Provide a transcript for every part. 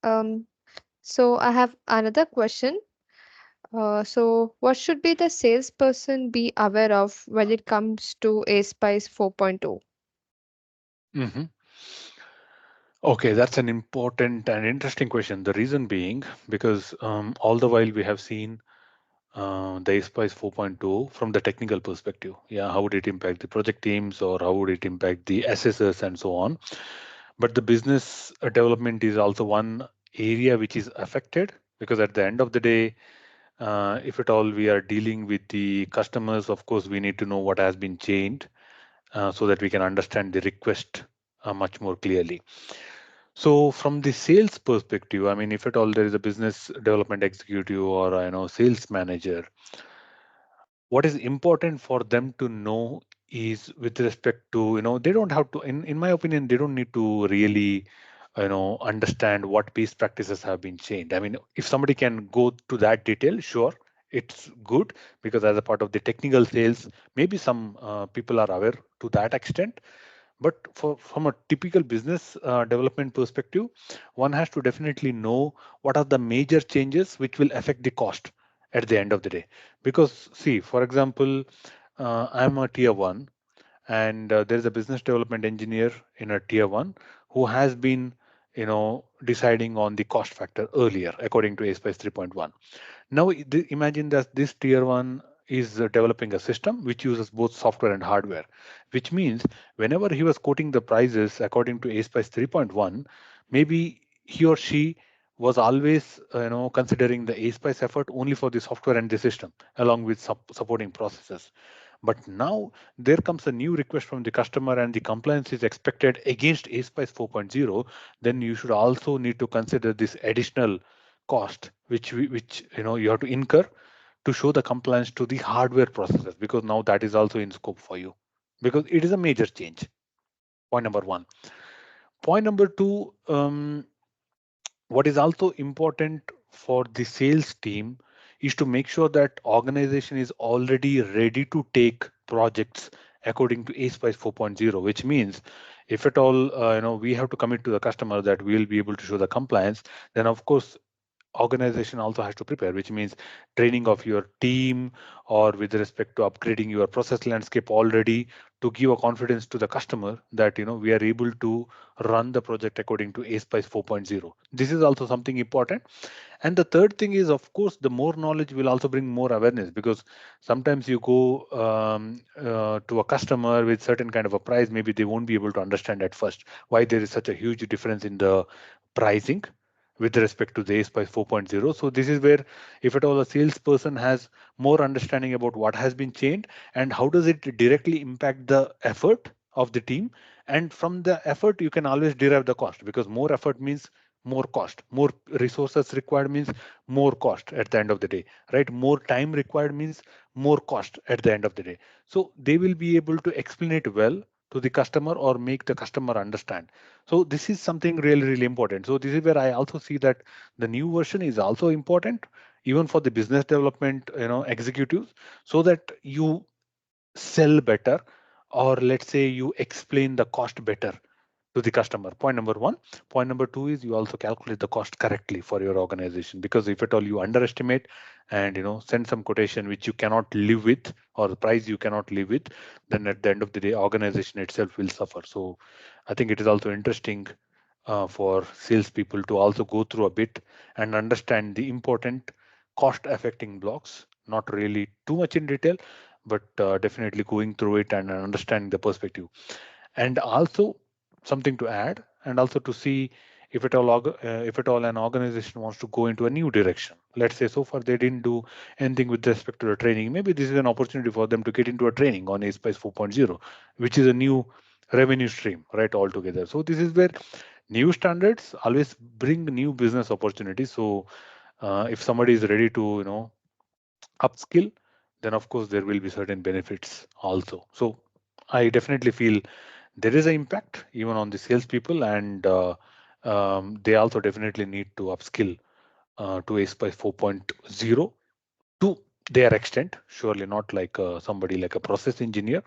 Um, so I have another question. So what should be the salesperson be aware of when it comes to ASPICE 4.0? hmm Okay, that's an important and interesting question. The reason being because all the while we have seen the ASPICE 4.2 from the technical perspective. Yeah, how would it impact the project teams or how would it impact the assessors and so on? But the business development is also one area which is affected because at the end of the day, if at all we are dealing with the customers, of course, we need to know what has been changed so that we can understand the request much more clearly. So from the sales perspective, I mean, if at all there is a business development executive or sales manager, what is important for them to know is with respect to they don't have to in my opinion they don't need to really understand what best practices have been changed. I mean, if somebody can go to that detail, sure, it's good, because as a part of the technical sales, maybe some people are aware to that extent. But from a typical business development perspective, one has to definitely know what are the major changes which will affect the cost at the end of the day. Because see, for example, I'm a tier one, and there is a business development engineer in a tier one who has been deciding on the cost factor earlier according to ASPICE 3.1. Now, imagine that this tier one is developing a system which uses both software and hardware, which means whenever he was quoting the prices according to ASPICE 3.1, maybe he or she was always considering the ASPICE effort only for the software and the system along with supporting processes. But now there comes a new request from the customer and the compliance is expected against ASPICE 4.0, then you should also need to consider this additional cost which you have to incur to show the compliance to the hardware processes, because now that is also in scope for you, because it is a major change. Point number one. Point number two, what is also important for the sales team is to make sure that organization is already ready to take projects according to ASPICE 4.0, which means if at all we have to commit to the customer that we will be able to show the compliance, then of course organization also has to prepare, which means training of your team or with respect to upgrading your process landscape already to give a confidence to the customer that we are able to run the project according to ASPICE 4.0. This is also something important. And the third thing is, of course, the more knowledge will also bring more awareness, because sometimes you go to a customer with certain kind of a price, maybe they won't be able to understand at first why there is such a huge difference in the pricing with respect to the ASPICE 4.0. So this is where, if at all a salesperson has more understanding about what has been changed and how does it directly impact the effort of the team, and from the effort you can always derive the cost, because more effort means more cost, more resources required means more cost at the end of the day, right? More time required means more cost at the end of the day. So they will be able to explain it well to the customer or make the customer understand. So this is something really, really important. So this is where I also see that the new version is also important even for the business development executives, so that you sell better, or let's say you explain the cost better to the customer. Point number one. Point number two is you also calculate the cost correctly for your organization, because if at all you underestimate and send some quotation which you cannot live with, or the price you cannot live with, then at the end of the day organization itself will suffer. So I think it is also interesting for salespeople to also go through a bit and understand the important cost affecting blocks, not really too much in detail, but definitely going through it and understanding the perspective. And also something to add, and also to see if at all if at all an organization wants to go into a new direction. Let's say so far they didn't do anything with respect to the training, maybe this is an opportunity for them to get into a training on ASPICE 4.0, which is a new revenue stream right altogether. So this is where new standards always bring new business opportunities. So if somebody is ready to upskill, then of course there will be certain benefits also. So I definitely feel there is an impact even on the salespeople, and they also definitely need to upskill to ASPICE 4.0 to their extent. Surely not like somebody like a process engineer,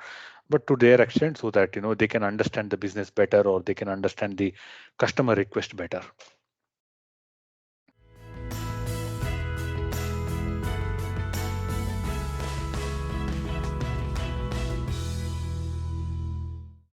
but to their extent, so that they can understand the business better or they can understand the customer request better.